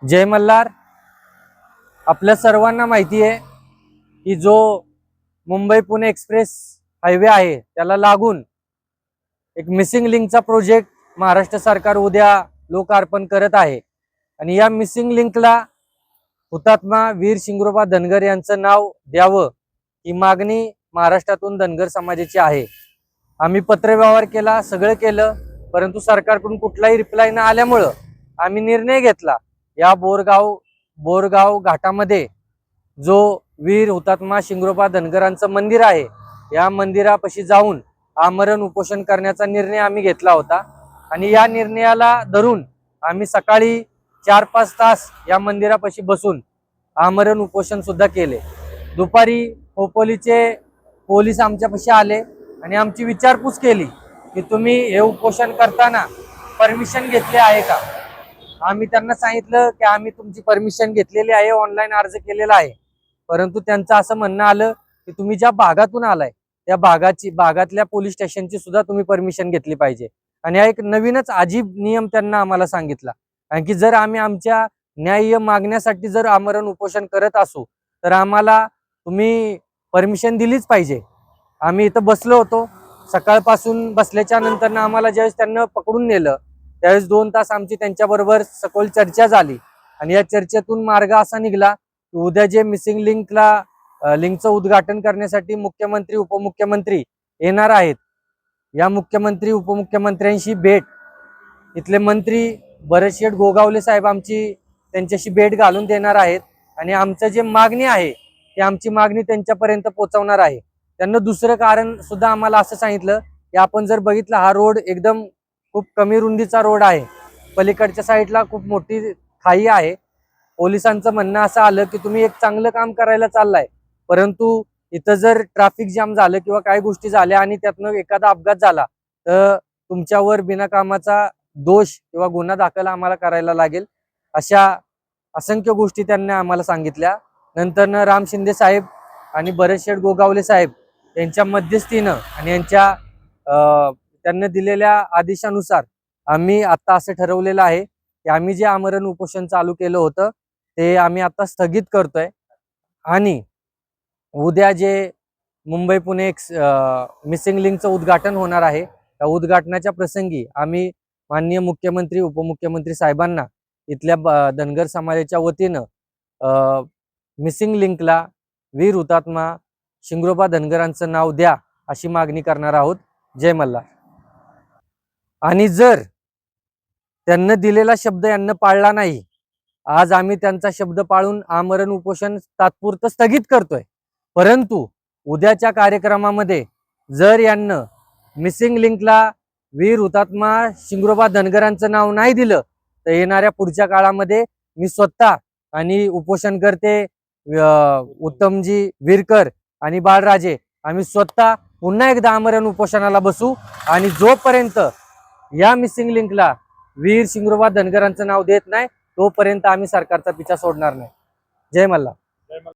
जय मल्हार. आपल्या सर्वांना माहिती आहे की जो मुंबई पुणे एक्सप्रेस हायवे आहे त्याला लागून एक मिसिंग लिंकचा प्रोजेक्ट महाराष्ट्र सरकार उद्या लोकार्पण करत आहे. आणि या मिसिंग लिंकला हुतात्मा वीर शिंगरोबा धनगर यांचं नाव द्यावं ही मागणी महाराष्ट्रातून धनगर समाजाची आहे. आम्ही पत्रव्यवहार केला, सगळं केलं, परंतु सरकारकडून कुठलाही रिप्लाय न आल्यामुळं आम्ही निर्णय घेतला या बोरगाव घाटामध्ये जो वीर हुतात्मा शिंगरोबा धनगरांचं मंदिर आहे या मंदिरापाशी जाऊन आमरण उपोषण करण्याचा निर्णय आम्ही घेतला होता. आणि या निर्णयाला धरून आम्ही सकाळी 4-5 तास या मंदिरापाशी बसून आमरण उपोषण सुद्धा केले. दुपारी खोपोलीचे पोलीस आमच्यापाशी आले आणि आमची विचारपूस केली की तुम्ही हे उपोषण करताना परमिशन घेतली आहे का. आम्ही त्यांना सांगितलं की आम्ही तुमची परमिशन घेतलेली आहे, ऑनलाईन अर्ज केलेला आहे. परंतु त्यांचं असं म्हणणं आलं की तुम्ही ज्या भागातून आलाय त्या भागातल्या पोलीस स्टेशनची सुद्धा तुम्ही परमिशन घेतली पाहिजे. आणि हा एक नवीनच अजीब नियम त्यांना आम्हाला सांगितला. कारण की जर आम्ही आमच्या न्याय्य मागण्यासाठी जर आमरण उपोषण करत असू तर आम्हाला तुम्ही परमिशन दिलीच पाहिजे. आम्ही इथं बसलो होतो, सकाळपासून बसल्याच्या नंतर आम्हाला ज्यावेळेस त्यांना पकडून नेलं त्यावेळेस 2 तास आमची त्यांच्याबरोबर सखोल चर्चा झाली. आणि या चर्चेतून मार्ग असा निघाला की उद्या जे मिसिंग लिंकचं उद्घाटन करण्यासाठी मुख्यमंत्री उपमुख्यमंत्री येणार आहेत. या मुख्यमंत्री उपमुख्यमंत्र्यांशी भेट इथले मंत्री भरतशेठ गोगावले साहेब आमची त्यांच्याशी भेट घालून देणार आहेत. आणि आमचं जे मागणी आहे ती आमची मागणी त्यांच्यापर्यंत पोहोचवणार आहे. त्यांना दुसरं कारण सुद्धा आम्हाला असं सांगितलं की आपण जर बघितलं हा रोड एकदम खूप कमी रुंदीचा रोड आहे, पलीकडच्या साईडला खूप मोठी खाई आहे. पोलिसांचं म्हणणं असं आलं की तुम्ही एक चांगलं काम करायला चाललाय, परंतु इथं जर ट्रॅफिक जाम झालं किंवा काही गोष्टी झाल्या आणि त्यातनं एखादा अपघात झाला तर तुमच्यावर बिनकामाचा दोष किंवा गुन्हा दाखल आम्हाला करायला लागेल. अशा असंख्य गोष्टी त्यांनी आम्हाला सांगितल्या. नंतर राम शिंदे साहेब आणि भरतशेठ गोगावले साहेब यांच्या मध्यस्थीनं आणि त्यांनी दिलेल्या आदेशानुसार आम्ही आता असं ठरवलेलं आहे की आम्ही जे आमरण उपोषण चालू केलं होतं ते आम्ही आता स्थगित करतोय. आणि उद्या जे मुंबई पुणे मिसिंग लिंकचं उद्घाटन होणार आहे त्या उद्घाटनाच्या प्रसंगी आम्ही माननीय मुख्यमंत्री उपमुख्यमंत्री साहेबांना इथल्या धनगर समाजाच्या वतीनं मिसिंग लिंकला वीर हुतात्मा शिंगरोबा धनगरांचं नाव द्या अशी मागणी करणार आहोत. जय मल्हार. आणि जर त्यांना दिलेला शब्द यांना पाळला नाही, आज आम्ही त्यांचा शब्द पाळून आमरण उपोषण तात्पुरतं स्थगित करतोय. परंतु उद्याच्या कार्यक्रमामध्ये जर यांना मिसिंग लिंकला वीर हुतात्मा शिंगरोबा धनगरांचं नाव नाही दिलं तर येणाऱ्या पुढच्या काळामध्ये मी स्वतः आणि उपोषणकर्ते उत्तमजी विरकर आणि बाळराजे आम्ही स्वतः पुन्हा एकदा आमरण उपोषणाला बसू. आणि जोपर्यंत या मिसिंग लिंकला वीर शिंगरोबा धनगरांचं नाव देत नाही तोपर्यंत आम्ही सरकारचा पिछा सोडणार नाही. जय मल्हार.